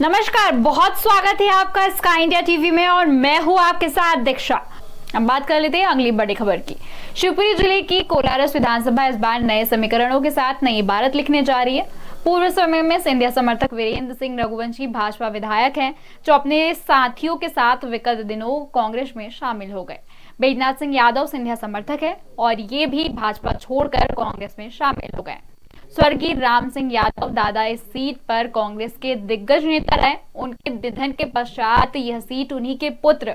नमस्कार, बहुत स्वागत है आपका स्काई इंडिया टीवी में और मैं हूं आपके साथ दीक्षा। हम बात कर लेते हैं अगली बड़ी खबर की। शिवपुरी जिले की कोलारस विधानसभा इस बार नए समीकरणों के साथ नई इबारत लिखने जा रही है। पूर्व समय में सिंधिया समर्थक वीरेंद्र सिंह रघुवंशी भाजपा विधायक हैं, जो अपने साथियों के साथ विगत दिनों कांग्रेस में शामिल हो गए। बैजनाथ सिंह यादव सिंधिया समर्थक है और ये भी भाजपा छोड़कर कांग्रेस में शामिल हो गए। स्वर्गीय राम सिंह यादव दादा इस सीट पर कांग्रेस के दिग्गज नेता रहे। उनके निधन के पश्चात यह सीट उन्हीं के पुत्र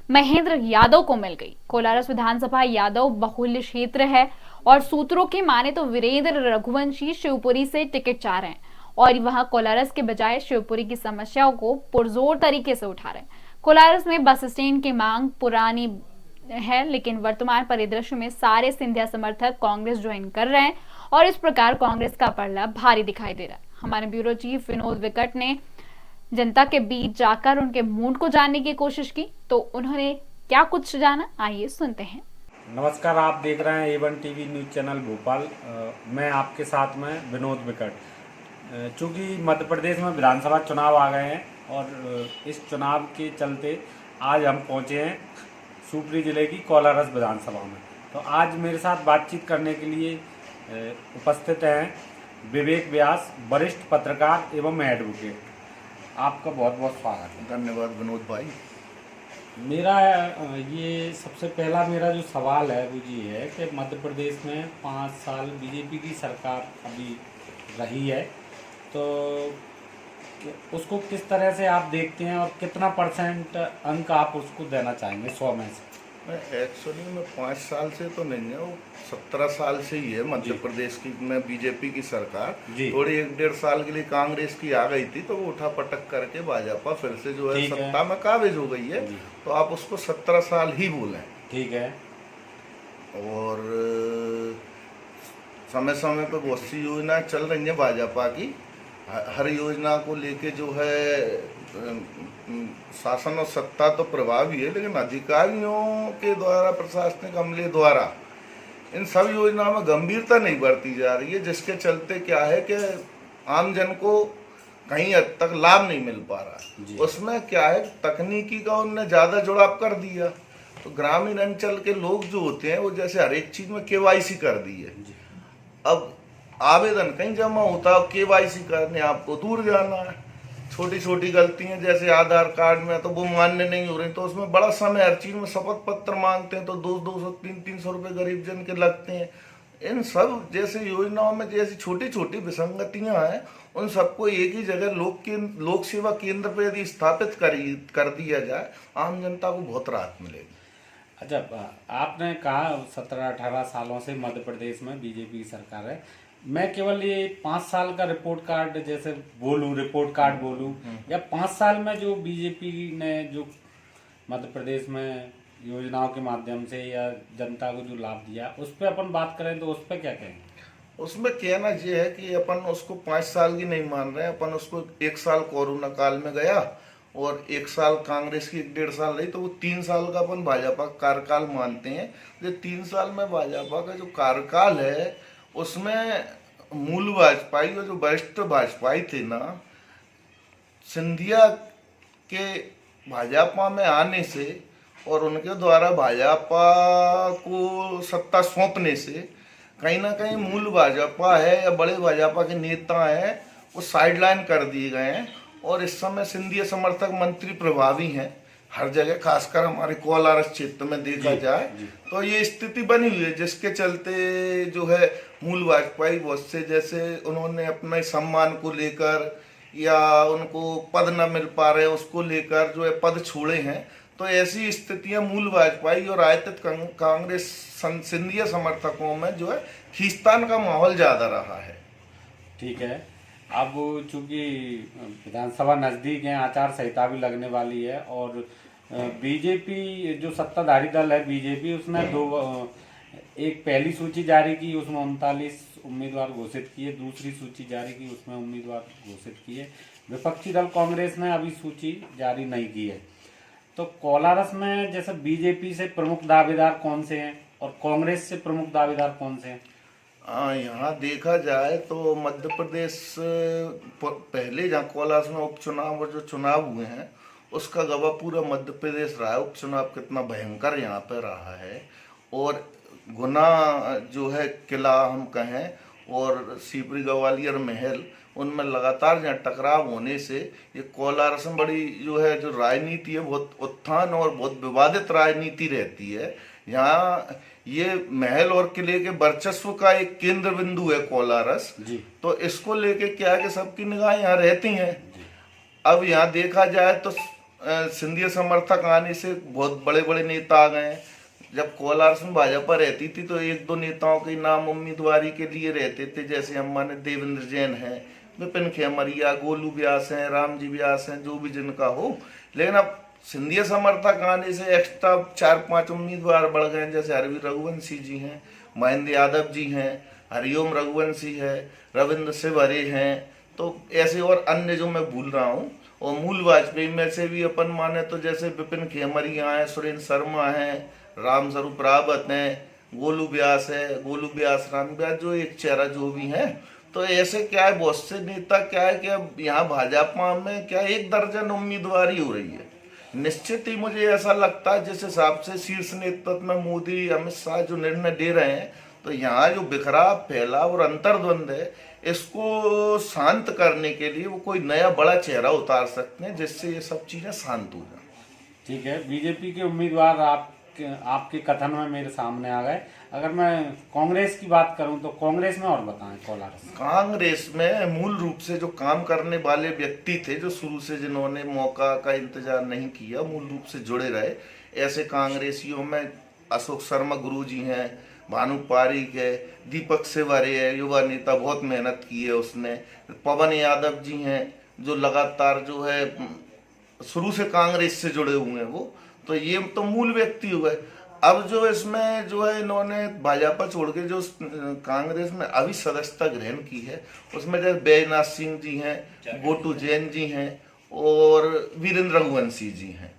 महेंद्र यादव को मिल गई। कोलारस विधानसभा यादव बहुल्य क्षेत्र है और सूत्रों की माने तो वीरेंद्र रघुवंशी शिवपुरी से टिकट चाह रहे हैं और वहां कोलारस के बजाय शिवपुरी की समस्याओं को पुरजोर तरीके से उठा रहे हैं। कोलारस में बस स्टैंड की मांग पुरानी है, लेकिन वर्तमान परिदृश्य में सारे सिंधिया समर्थक कांग्रेस ज्वाइन कर रहे हैं और इस प्रकार कांग्रेस का पलड़ा भारी दिखाई दे रहा है। हमारे ब्यूरो चीफ विनोद विकट ने जनता के बीच जाकर उनके मूड को जानने की कोशिश की, तो उन्होंने क्या कुछ जाना, आइए सुनते हैं। नमस्कार, आप देख रहे हैं A1 TV news channel Bhopal. मैं आपके साथ में विनोद विकट। चूँकि मध्य प्रदेश में विधानसभा चुनाव आ गए हैं और इस चुनाव के चलते आज हम पहुंचे हैं शिवपुरी जिले की कोलारस विधानसभा में। तो आज मेरे साथ बातचीत करने के लिए उपस्थित हैं विवेक व्यास, वरिष्ठ पत्रकार एवं एडवोकेट। आपका बहुत बहुत स्वागत है। धन्यवाद विनोद भाई। मेरा ये सबसे पहला मेरा जो सवाल है वो ये है कि मध्य प्रदेश में 5 साल बीजेपी की सरकार अभी रही है, तो उसको किस तरह से आप देखते हैं और कितना % अंक आप उसको देना चाहेंगे 100 में से? एक्चुअली में 5 साल से तो नहीं है, वो 17 साल से ही है मध्य प्रदेश की में बीजेपी की सरकार। थोड़ी 1-1.5 साल के लिए कांग्रेस की आ गई थी, तो वो उठा पटक करके भाजपा फिर से जो है सत्ता में काबिज हो गई है, तो आप उसको 17 साल ही बोलें। ठीक है। और समय समय पर बहुत सी योजना चल रही है भाजपा की। हर योजना को लेके जो है शासन और सत्ता तो प्रभावी है, लेकिन अधिकारियों के द्वारा, प्रशासनिक अमले द्वारा इन सब योजनाओं में गंभीरता नहीं बरती जा रही है, जिसके चलते क्या है कि आम जन को कहीं हद तक लाभ नहीं मिल पा रहा। उसमें क्या है, तकनीकी का उनने ज़्यादा जुड़ाव कर दिया, तो ग्रामीण अंचल के लोग जो होते हैं वो जैसे हर एक चीज़ में KYC कर दी है। अब आवेदन कहीं जमा होता है, KYC करने आपको दूर जाना है। छोटी छोटी गलतियां जैसे आधार कार्ड में तो वो मान्य नहीं हो रही, तो उसमें बड़ा समय, हर चीज में शपथ पत्र मांगते हैं तो 200-200, 300 रुपये गरीब जन के लगते हैं। इन सब जैसे योजनाओं में जैसी छोटी छोटी विसंगतियां हैं, उन सबको एक ही जगह लोक सेवा केंद्र पर यदि स्थापित कर दिया जाए, आम जनता को बहुत राहत मिलेगी। अच्छा, आपने कहा 17-18 सालों से मध्य प्रदेश में बीजेपी की सरकार है। मैं केवल ये 5 साल का रिपोर्ट कार्ड जैसे रिपोर्ट कार्ड बोलूं, या 5 साल में जो बीजेपी ने जो मध्य प्रदेश में योजनाओं के माध्यम से या जनता को जो लाभ दिया, उस पर अपन बात करें तो उस पर क्या कहेंगे? उसमें कहना ये है कि अपन उसको 5 साल की नहीं मान रहे हैं, अपन उसको 1 साल कोरोना काल में गया और 1 साल कांग्रेस की 1-1.5 साल रही, तो वो 3 साल का अपन भाजपा कार्यकाल मानते हैं। जो 3 साल में भाजपा का जो कार्यकाल है, उसमें मूल भाजपाई और जो वरिष्ठ भाजपाई थे ना, सिंधिया के भाजपा में आने से और उनके द्वारा भाजपा को सत्ता सौंपने से कहीं ना कहीं मूल भाजपा है या बड़े भाजपा के नेता हैं, वो साइडलाइन कर दिए गए हैं और इस समय सिंधिया समर्थक मंत्री प्रभावी हैं हर जगह, खासकर हमारे कोलारस क्षेत्र में देखा जाए तो ये स्थिति बनी हुई है, जिसके चलते जो है मूल भाजपाई बहुत से जैसे उन्होंने अपने सम्मान को लेकर या उनको पद न मिल पा रहे उसको लेकर जो है पद छोड़े हैं। तो ऐसी स्थितियां मूल भाजपाई और आयतित कांग्रेस सिंधिया समर्थकों में जो है खींचतान का माहौल ज्यादा रहा है। ठीक है। अब चूंकि विधानसभा नजदीक है, आचार संहिता भी लगने वाली है और बीजेपी जो सत्ताधारी दल है बीजेपी, उसने एक पहली सूची जारी की, उसमें 39 उम्मीदवार घोषित किए, दूसरी सूची जारी की, उसमें उम्मीदवार घोषित किए। विपक्षी दल कांग्रेस ने अभी सूची जारी नहीं की है। तो कोलारस में जैसे बीजेपी से प्रमुख दावेदार कौन से हैं और कांग्रेस से प्रमुख दावेदार कौन से हैं? यहाँ देखा जाए तो मध्य प्रदेश पहले जहाँ कोलारस में उपचुनाव और जो चुनाव हुए हैं उसका गवाह पूरा मध्य प्रदेश रहा है। उपचुनाव कितना भयंकर यहाँ पे रहा है, और गुना जो है किला हम कहें और सीपरी ग्वालियर महल, उनमें लगातार यहाँ टकराव होने से ये कोलारस में बड़ी जो है जो राजनीति है बहुत उत्थान और बहुत विवादित राजनीति रहती है। यहाँ ये महल और किले के वर्चस्व का एक केंद्र बिंदु है कोलारस जी। तो इसको लेके क्या है कि सबकी निगाह यहाँ रहती हैं। अब यहाँ देखा जाए तो सिंधिया समर्थक आने से बहुत बड़े बड़े नेता आ गए हैं। जब कोलारस में भाजपा रहती थी तो एक दो नेताओं के नाम उम्मीदवारी के लिए रहते थे, जैसे हम माने देवेंद्र जैन है, विपिन खेमरिया, गोलू व्यास हैं, रामजी व्यास हैं, जो भी जिनका हो। लेकिन अब सिंधिया समर्थक आने से एक्स्ट्रा 4-5 उम्मीदवार बढ़ गए, जैसे हरवीर रघुवंशी जी हैं, महेंद्र यादव जी हैं, हरिओम रघुवंशी है, रविंद्र शिवहरे हैं, तो ऐसे और अन्य जो मैं भूल रहा हूँ। और मूल वाजपेयी में से भी अपन माने तो जैसे विपिन खेमरिया हैं, सुरेंद्र शर्मा हैं, राम स्वरूप रावत हैं, गोलू व्यास है, गोलू व्यास, राम व्यास, जो एक चेहरा जो भी है। तो ऐसे क्या है बहुत से नेता क्या है कि अब यहाँ भाजपा में क्या 1 दर्जन उम्मीदवारी हो रही है। निश्चित ही मुझे ऐसा लगता है जिस हिसाब से शीर्ष नेतृत्व में मोदी अमित शाह जो निर्णय दे रहे हैं, तो यहाँ जो बिखराव फैलाव और अंतर्द्वंद है इसको शांत करने के लिए वो कोई नया बड़ा चेहरा उतार सकते हैं जिससे ये सब चीजें शांत हो जाए। ठीक है, बीजेपी के उम्मीदवार आपके कथन में मेरे सामने आ गए। अगर मैं कांग्रेस की बात करूं तो कांग्रेस में और बताएं कोलारस। कांग्रेस में मूल रूप से जो काम करने वाले व्यक्ति थे, जो शुरू से जिन्होंने मौका का इंतजार नहीं किया, मूल रूप से जुड़े रहे, ऐसे कांग्रेसियों में अशोक शर्मा गुरु जी हैं, भानु पारीक है, दीपक शिवहरे है, युवा नेता, बहुत मेहनत की है उसने, पवन यादव जी हैं जो लगातार जो है शुरू से कांग्रेस से जुड़े हुए हैं वो। तो ये तो मूल व्यक्ति हुए। अब जो इसमें जो है इन्होंने भाजपा छोड़ के जो कांग्रेस में अभी सदस्यता ग्रहण की है उसमें जैसे बैजनाथ सिंह जी हैं, गोटू जैन जी हैं और वीरेंद्र रघुवंशी जी हैं,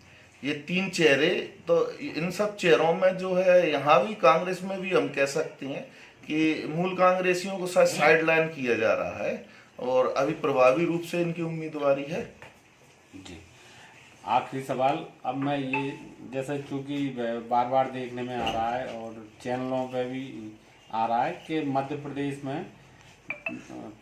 ये 3 चेहरे। तो इन सब चेहरों में जो है यहाँ भी कांग्रेस में भी हम कह सकते हैं कि मूल कांग्रेसियों को शायद साइडलाइन किया जा रहा है और अभी प्रभावी रूप से इनकी उम्मीदवारी है। जी, आखिरी सवाल। अब मैं ये जैसे चूंकि बार बार देखने में आ रहा है और चैनलों पे भी आ रहा है कि मध्य प्रदेश में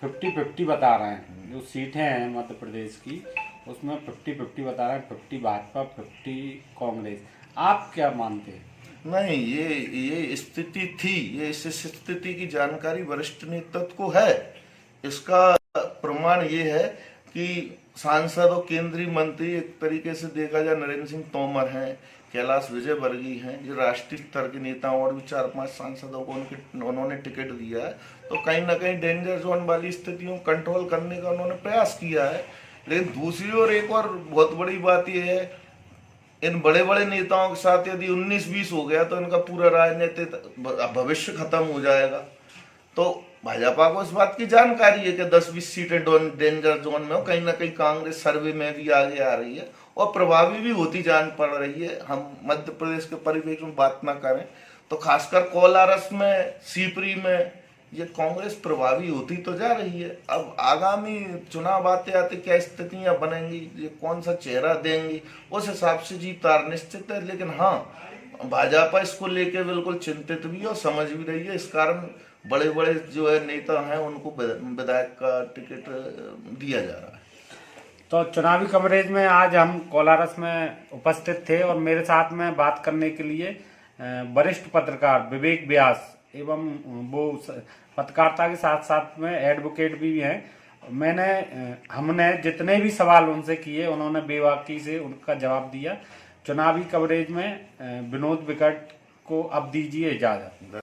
50-50 बता रहे हैं, जो सीटें हैं मध्य प्रदेश की उसमें 50-50 बता रहे हैं, 50 भाजपा 50 कांग्रेस। आप क्या मानते हैं? नहीं, ये स्थिति थी, ये इस स्थिति की जानकारी वरिष्ठ नेतृत्व को है। इसका प्रमाण ये है कि सांसद और केंद्रीय मंत्री एक तरीके से देखा जाए नरेंद्र सिंह तोमर हैं, कैलाश विजयवर्गीय हैं, जो राष्ट्रीय स्तर के नेता, और भी 4-5 सांसदों को उन्होंने टिकट दिया है। तो कहीं ना कहीं डेंजर जोन वाली स्थितियों को कंट्रोल करने का उन्होंने प्रयास किया है। लेकिन दूसरी ओर एक और बहुत बड़ी बात यह है, इन बड़े बड़े नेताओं के साथ यदि 19-20 हो गया तो इनका पूरा राजनीतिक भविष्य खत्म हो जाएगा। तो भाजपा को इस बात की जानकारी है कि 10-20 सीटें डेंजर जोन में हो। कहीं ना कहीं कांग्रेस सर्वे में भी आगे आ रही है और प्रभावी भी होती जान पड़ रही है। हम मध्य प्रदेश के परिप्रेक्ष्य में बात ना करें तो खासकर कोलारस में, सीपरी में ये कांग्रेस प्रभावी होती तो जा रही है। अब आगामी चुनाव आते आते क्या स्थितियां बनेंगी, ये कौन सा चेहरा देंगी, उस हिसाब से जीत हार निश्चित है। लेकिन हाँ, भाजपा इसको लेके बिल्कुल चिंतित भी और समझ भी रही है। इस कारण बड़े बड़े जो है नेता हैं उनको विधायक का टिकट दिया जा रहा है। तो चुनावी कवरेज में आज हम कोलारस में उपस्थित थे और मेरे साथ में बात करने के लिए वरिष्ठ पत्रकार विवेक व्यास एवं वो पत्रकारिता के साथ साथ में एडवोकेट भी हैं। हमने जितने भी सवाल उनसे किए उन्होंने बेबाकी से उनका जवाब दिया। चुनावी कवरेज में विनोद विकट को अब दीजिए इजाजत।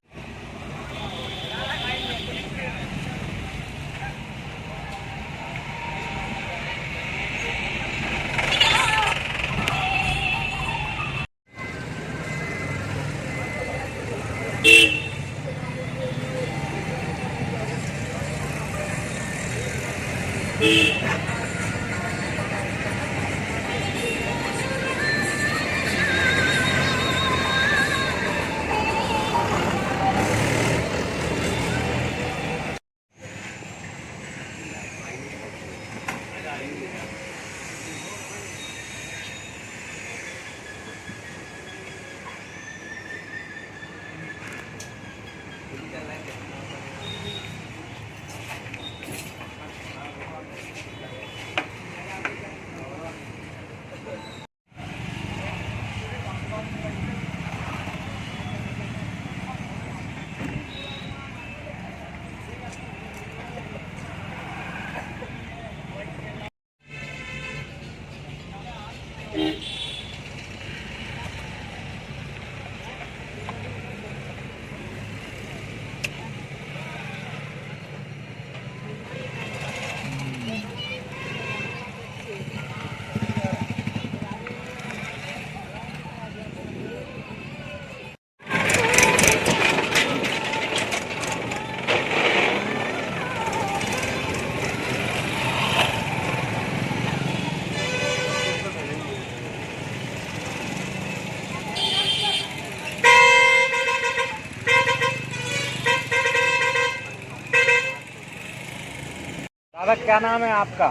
क्या नाम है आपका?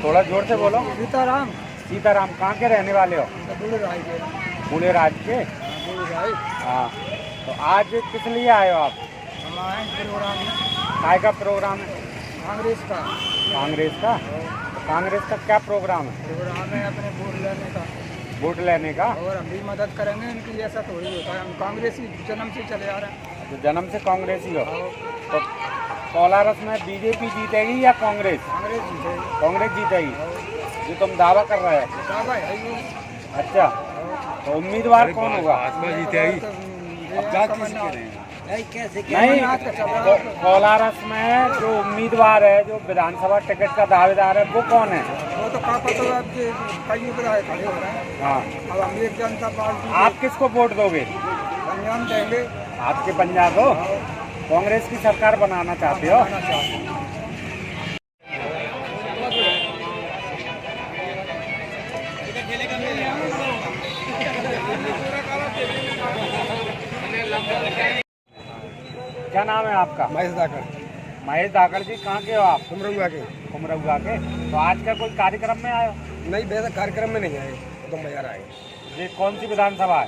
थोड़ा जोर से बोलो। सीताराम सीताराम, कहाँ के रहने वाले हो? बूढ़े राज के। हाँ, तो आज किस लिए आए हो आप? काय का प्रोग्राम है? कांग्रेस का कांग्रेस का? तो कांग्रेस का क्या प्रोग्राम है? प्रोग्राम है अपने वोट लेने का, वोट लेने का? और हम भी मदद करेंगे इनकी। ऐसा थोड़ी होता है, हम कांग्रेस ही जन्म से चले आ रहे हैं। तो जन्म से कांग्रेसी हो? तो कोलारस में बीजेपी जीतेगी या कांग्रेस? कांग्रेस जीतेगी। कांग्रेस जीतेगी, जो तुम दावा कर रहे हो। दावा है ही वो। अच्छा, तो उम्मीदवार कौन होगा? जीतेगी। नहीं, कोलारस में जो उम्मीदवार है, जो विधानसभा टिकट का दावेदार है, वो कौन है? वो तो कहा पता है, कई विधायक खड़े हो रहे हैं। हाँ, अब हम एक जनता पार्टी आप किसको वोट दोगे? संज्ञान देंगे। आपके पंजाब हो? कांग्रेस की सरकार बनाना चाहते हो? बनाना चाहते हैं। क्या नाम है आपका? महेश दाकर, महेश दाकर जी, कहाँ के हो आप? कुमरउआ के। कुमरउआ के। तो आज का कोई कार्यक्रम में आए हो? नहीं, वैसे कार्यक्रम में नहीं आए, तुम बाजार आए। ये कौन सी विधानसभा है?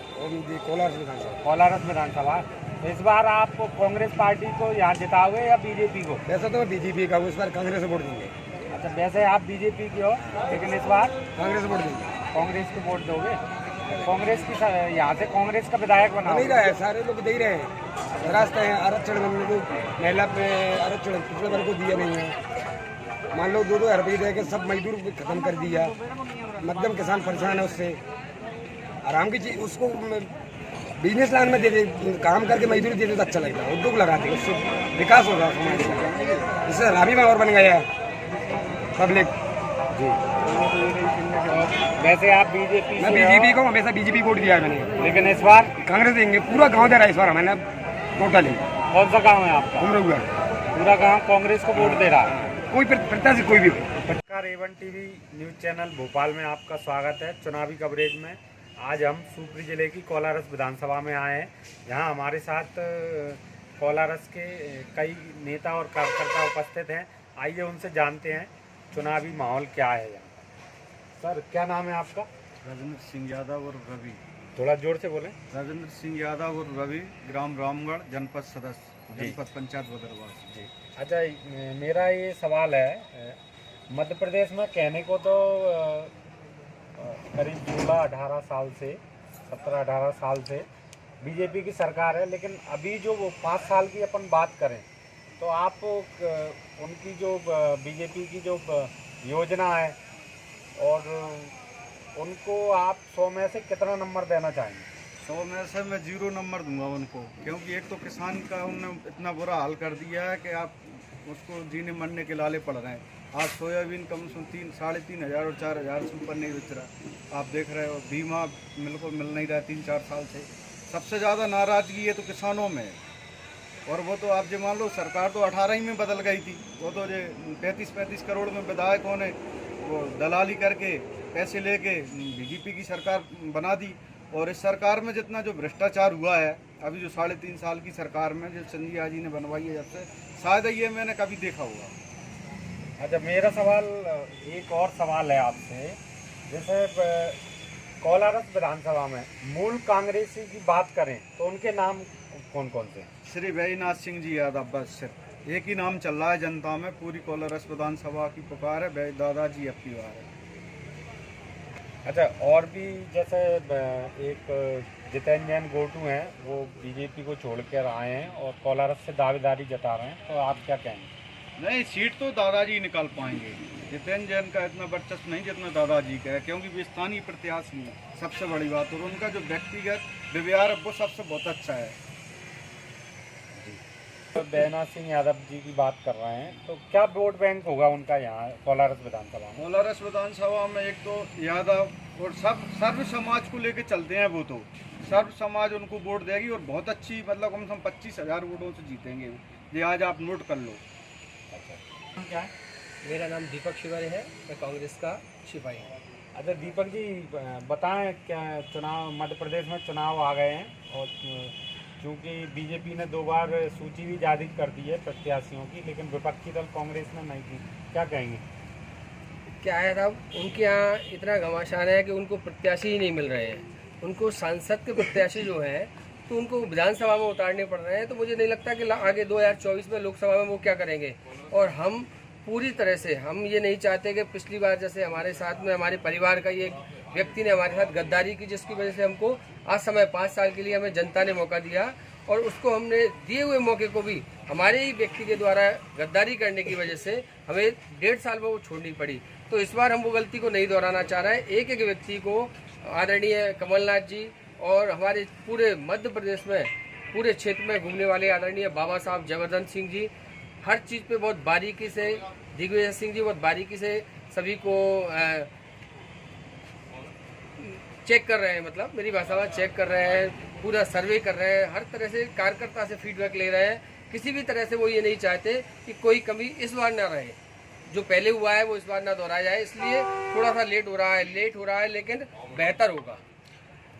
कोलार विधानसभा। कोलारस विधानसभा। तो इस बार आप कांग्रेस पार्टी को यहाँ जिताओगे या बीजेपी को? वैसे तो बीजेपी का, इस बार कांग्रेस वोट देंगे। अच्छा, वैसे आप बीजेपी की हो, लेकिन इस बार कांग्रेस वोट देंगे। कांग्रेस को वोट दोगे? कांग्रेस की यहाँ से कांग्रेस का विधायक नहीं बनाओगे? रहा है, सारे लोग दे ही रहे हैं। रास्ते हैं आरक्षण बनने को, महिला पे आरक्षण पिछले वर्ग को दिया नहीं है। मान लो 2-2 रुपये दे के सब मजदूर खत्म कर दिया। मध्यम किसान परेशान है उससे। आराम की चीज उसको बिजनेस लाइन में दे दे, काम करके मजदूरी दे दे तो अच्छा लगता है। उद्योग लगाते हैं, उससे विकास होगा समाज का। इससे हरामी में और बन गया है पब्लिक। वैसे आप बीजेपी मैं बीजेपी को हमेशा बीजेपी वोट दिया है मैंने, लेकिन इस बार कांग्रेस देंगे। पूरा गांव दे रहा है इस बार हमें टोटली। कौन सा गाँव है आपका? कुमरउआ। पूरा गाँव कांग्रेस को वोट दे रहा है। कोई प्रत्याशी कोई भी हो। नमस्कार, A1 TV news channel Bhopal में आपका स्वागत है चुनावी कवरेज में। आज हम शिवपुरी जिले की कोलारस विधानसभा में आए हैं। यहाँ हमारे साथ कोलारस के कई नेता और कार्यकर्ता उपस्थित हैं। आइए उनसे जानते हैं चुनावी माहौल क्या है यहाँ। सर, क्या नाम है आपका? राजेंद्र सिंह यादव और रवि। थोड़ा जोर से बोलें। राजेंद्र सिंह यादव और रवि, ग्राम रामगढ़, जनपद सदस्य, जनपद पंचायत बदरवास। जी, अच्छा, मेरा ये सवाल है, मध्य प्रदेश में कहने को तो करीब 16-18 साल से, 17-18 साल से बीजेपी की सरकार है, लेकिन अभी जो वो 5 साल की अपन बात करें तो आप उनकी जो बीजेपी की जो योजना है और उनको आप 100 में से कितना नंबर देना चाहेंगे? 100 में से मैं 0 नंबर दूंगा उनको, क्योंकि एक तो किसान का उन्होंने इतना बुरा हाल कर दिया है कि आप उसको जीने मरने के लाले पड़ रहे हैं। आज सोयाबीन कम से 3-3.5 हज़ार और 4 हज़ार से ऊपर नहीं बेच रहा। आप देख रहे हो बीमा बिल्कुल मिल नहीं रहा 3-4 साल से। सबसे ज़्यादा नाराज़गी है तो किसानों में है। और वो तो आप जो मान लो सरकार तो 18 ही में बदल गई थी। वो तो जो 35-35 करोड़ में विधायकों ने वो दलाली करके पैसे लेके बीजेपी की सरकार बना दी। और इस सरकार में जितना जो भ्रष्टाचार हुआ है अभी जो 3.5 साल की सरकार में जो सिंधिया जी ने बनवाई है, जब से शायद ये मैंने कभी देखा होगा। अच्छा, मेरा सवाल, एक और सवाल है आपसे। जैसे कोलारस विधानसभा में मूल कांग्रेसी की बात करें तो उनके नाम कौन कौन से? श्री बैजनाथ सिंह जी यादव, बस सिर्फ एक ही नाम चल रहा है जनता में। पूरी कोलारस विधानसभा की पुकार है दादाजी अब की बार है। अच्छा, और भी जैसे एक जितेंद्र जैन गोटू हैं, वो बीजेपी को छोड़ कर आए हैं और कोलारस से दावेदारी जता रहे हैं, तो आप क्या कहेंगे? नहीं, सीट तो दादाजी निकाल पाएंगे। जितेंद्र जैन का इतना वर्चस्व नहीं जितना दादाजी का है, क्योंकि वे स्थानीय प्रत्याशी हैं, सबसे बड़ी बात। और उनका जो व्यक्तिगत व्यवहार है वो सबसे बहुत अच्छा है। बैजनाथ सिंह यादव जी की बात कर रहे हैं, तो क्या वोट बैंक होगा उनका यहाँ कोलारस विधानसभा में? कोलारस विधानसभा में एक तो यादव और सब सर्व समाज को लेके चलते हैं। वो तो सर्व समाज उनको वोट देगी और बहुत अच्छी, मतलब कम से कम 25,000 वोटों से जीतेंगे। ये आज आप नोट कर लो। अच्छा, क्या है? मेरा नाम दीपक शिवारी है, मैं कांग्रेस का सिपाही हूँ। अच्छा दीपक जी, बताएं, क्या चुनाव, मध्य प्रदेश में चुनाव आ गए हैं और क्योंकि बीजेपी ने 2 बार सूची भी जारी कर दी है प्रत्याशियों की, लेकिन विपक्षी दल कांग्रेस ने नहीं की। क्या कहेंगे? क्या है साहब, उनके यहाँ इतना घमासान है कि उनको प्रत्याशी ही नहीं मिल रहे हैं। उनको सांसद के प्रत्याशी जो हैं तो उनको विधानसभा में उतारने पड़ रहे हैं। तो मुझे नहीं लगता कि आगे 2024 में लोकसभा में वो क्या करेंगे। और हम पूरी तरह से हम ये नहीं चाहते कि पिछली बार जैसे हमारे साथ में हमारे परिवार का ये व्यक्ति ने हमारे साथ गद्दारी की, जिसकी वजह से हमको आज समय 5 साल के लिए हमें जनता ने मौका दिया और उसको हमने दिए हुए मौके को भी हमारे ही व्यक्ति के द्वारा गद्दारी करने की वजह से हमें 1.5 साल में वो छोड़नी पड़ी। तो इस बार हम वो गलती को नहीं दोहराना चाह रहे हैं। एक एक व्यक्ति को आदरणीय कमलनाथ जी और हमारे पूरे मध्य प्रदेश में पूरे क्षेत्र में घूमने वाले आदरणीय बाबा साहब जयवर्धन सिंह जी हर चीज़ पे बहुत बारीकी से, दिग्विजय सिंह जी बहुत बारीकी से सभी को चेक कर रहे हैं, मतलब मेरी भाषा में चेक कर रहे हैं, पूरा सर्वे कर रहे हैं, हर तरह से कार्यकर्ता से फीडबैक ले रहे हैं। किसी भी तरह से वो ये नहीं चाहते कि कोई कमी इस बार ना रहे, जो पहले हुआ है वो इस बार ना दोहराया जाए। इसलिए थोड़ा सा लेट हो रहा है लेकिन बेहतर होगा।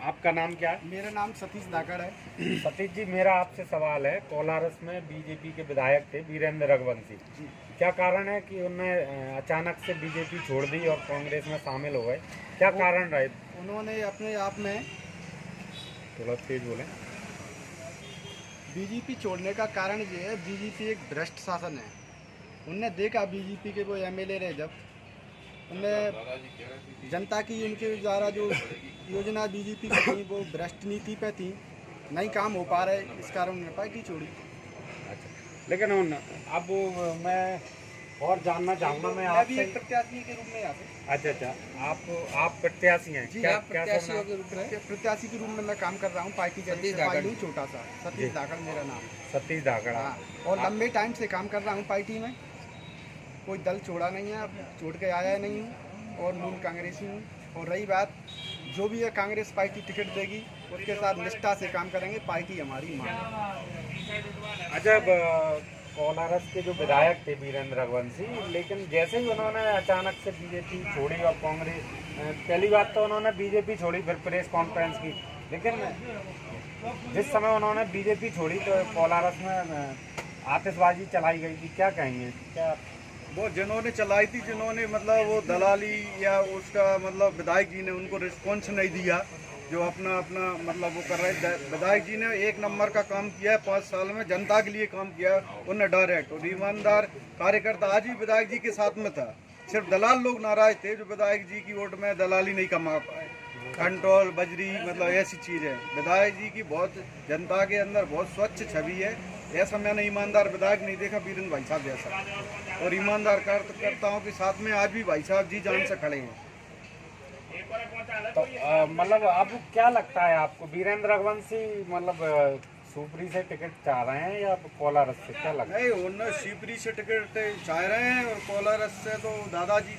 आपका नाम क्या है? मेरा नाम सतीश धाकड़ है। सतीश जी, मेरा आपसे सवाल है। कोलारस में बीजेपी के विधायक थे वीरेंद्र रघुवंशी, क्या कारण है कि उन्होंने अचानक से बीजेपी छोड़ दी और कांग्रेस में शामिल हो गए? क्या कारण रहे? उन्होंने अपने आप में थोड़ा तेज बोलें। बीजेपी छोड़ने का कारण ये है, बीजेपी एक भ्रष्ट शासन है। उनने देखा बीजेपी के वो एमएलए रहे, जब उनने जनता की उनके द्वारा जो योजना बीजेपी की थी वो भ्रष्ट नीति पे थी, नहीं काम हो पा रहे, इस कारण उन्होंने पार्टी छोड़ी। अच्छा, लेकिन अब मैं और जानना चाहूँगा, मैं भी आपसे एक प्रत्याशी के रूप में यहाँ पे। अच्छा, आप प्रत्याशी हैं? जी, क्या आप प्रत्याशियों के रूप में? प्रत्याशी के रूप में मैं काम कर रहा हूँ। पार्टी का सतीश धाकड़। छोटा सा सतीश धाकड़ मेरा नाम। सतीश धाकड़। हाँ, और लंबे टाइम से काम कर रहा हूँ पार्टी में, कोई दल छोड़ा नहीं है, अब छोड़ के आया नहीं हूँ और मूल कांग्रेसी हूँ। और रही बात, जो भी है कांग्रेस पार्टी टिकट देगी उसके साथ निष्ठा से काम करेंगे, पार्टी हमारी मांग है। अच्छा, कोलारस के जो विधायक थे वीरेंद्र रघुवंशी, लेकिन जैसे ही उन्होंने अचानक से बीजेपी छोड़ी और कांग्रेस, पहली बात तो उन्होंने बीजेपी छोड़ी, फिर प्रेस कॉन्फ्रेंस की, लेकिन जिस समय उन्होंने बीजेपी छोड़ी तो कोलारस में आतिशबाजी चलाई गई थी। क्या कहेंगे? क्या वो जिन्होंने चलाई थी, जिन्होंने मतलब वो दलाली या उसका मतलब विधायक जी ने उनको रिस्पॉन्स नहीं दिया, जो अपना मतलब वो कर रहे थे। विधायक जी ने 1 नंबर का काम किया है, 5 साल में जनता के लिए काम किया उन्हें डायरेक्ट। और ईमानदार कार्यकर्ता आज भी विधायक जी के साथ में था। सिर्फ दलाल लोग नाराज थे जो विधायक जी की वोट में दलाली नहीं कमा पाए। कंट्रोल बजरी मतलब ऐसी चीज़ है। विधायक जी की बहुत जनता के अंदर बहुत स्वच्छ छवि है। ऐसा मैंने ईमानदार विधायक नहीं देखा वीरेंद्र भाई साहब जैसा। और ईमानदार कार्यकर्ताओं के साथ में आज भी भाई साहब जी जान से खड़े हैं। तो मतलब अब क्या लगता है आपको, वीरेंद्र रघुवंशी मतलब शिवपुरी से टिकट चाह रहे हैं या कोलारस से? क्या लगता है? नहीं, उन्होंने शिवपुरी से टिकट चाह रहे हैं और कोलारस से तो दादाजी,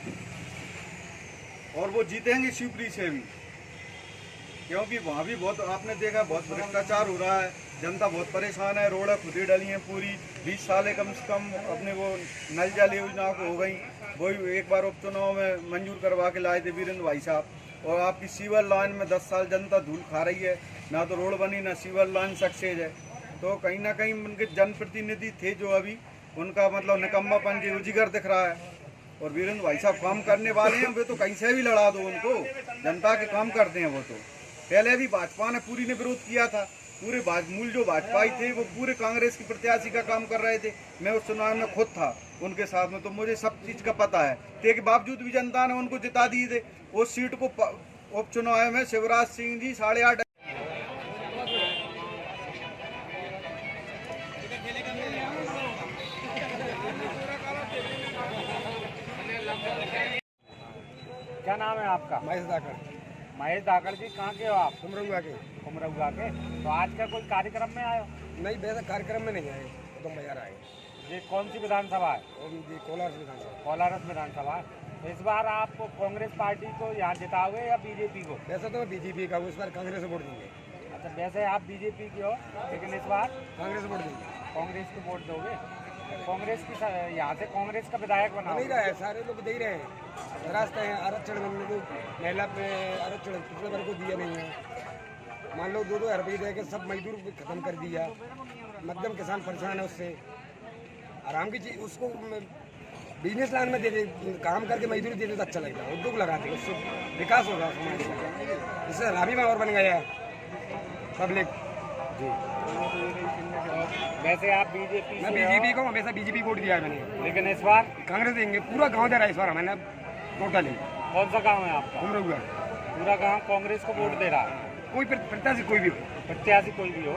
और वो जीतेंगे शिवपुरी से भी, क्योंकि वहाँ भी बहुत आपने देखा बहुत भ्रष्टाचार हो रहा है। जनता बहुत परेशान है, रोडें खुदी डली हैं पूरी। 20 सालें कम से कम अपने वो नल जल योजना को हो गई, वही एक बार उपचुनाव में मंजूर करवा के लाए थे वीरेंद्र भाई साहब। और आपकी सीवर लाइन में 10 साल जनता धूल खा रही है, ना तो रोड बनी ना सीवर लाइन सक्सेस है। तो कहीं ना कहीं उनके जनप्रतिनिधि थे जो अभी उनका मतलब निकम्मापन जी उजिगर दिख रहा है। और वीरेंद्र भाई साहब काम करने वाले हैं, वे तो कहीं से भी लड़ा दो उनको, जनता के काम करते हैं वो। तो पहले भी भाजपा ने पूरी ने विरोध किया था, पूरे मूल जो भाजपाई थे वो पूरे कांग्रेस की प्रत्याशी का काम कर रहे थे। मैं उस चुनाव में खुद था उनके साथ में, तो मुझे सब चीज़ का पता है। के बावजूद भी जनता ने उनको जिता दिए थे। उस सीट को उपचुनाव में शिवराज सिंह जी 8.5 क्या नाम है आपका? महेश धाकड़। महेश धाकड़ जी, कहाँ के हो आप? कुमरौआ के। कुमरौआ के। तो आज का कोई कार्यक्रम में आए हो? नहीं, वैसे कार्यक्रम में नहीं आए, तो बाजार आए। ये कौन सी विधानसभा है? ये कोलारस विधानसभा। कोलारस विधानसभा। तो इस बार आप कांग्रेस पार्टी को यहाँ जिताओगे या बीजेपी को? वैसे तो बीजेपी का, इस बार कांग्रेस वोट देंगे। अच्छा, वैसे आप बीजेपी की हो, लेकिन इस बार कांग्रेस वोट देंगे। कांग्रेस को वोट दोगे? कांग्रेस की यहाँ से कांग्रेस का विधायक बना नहीं रहा है, सारे लोग दे ही रहे हैं। रास्ते हैं आरक्षण बनने को, महिला पे आरक्षण पिछले बार को दिया नहीं है। मान लो 2-2 रुपये दे के सब मजदूर खत्म कर दिया। मध्यम किसान परेशान है उससे। आराम की चीज उसको बिजनेस लाइन में दे दे, काम करके मजदूरी दे दे तो अच्छा लगता है। उद्योग लगाते उससे विकास होगा समाज का। इससे हरामी में और बन गया पब्लिक जी। वैसे आप बीजेपी मैं बीजेपी को हमेशा बीजेपी वोट दिया है मैंने, लेकिन इस बार कांग्रेस देंगे। पूरा गांव दे रहा है इस बार मैंने टोटली। कौन सा गाँव है आपका? उमरौगा। पूरा गाँव कांग्रेस को वोट दे रहा है। कोई प्रत्याशी कोई भी हो। प्रत्याशी कोई भी हो।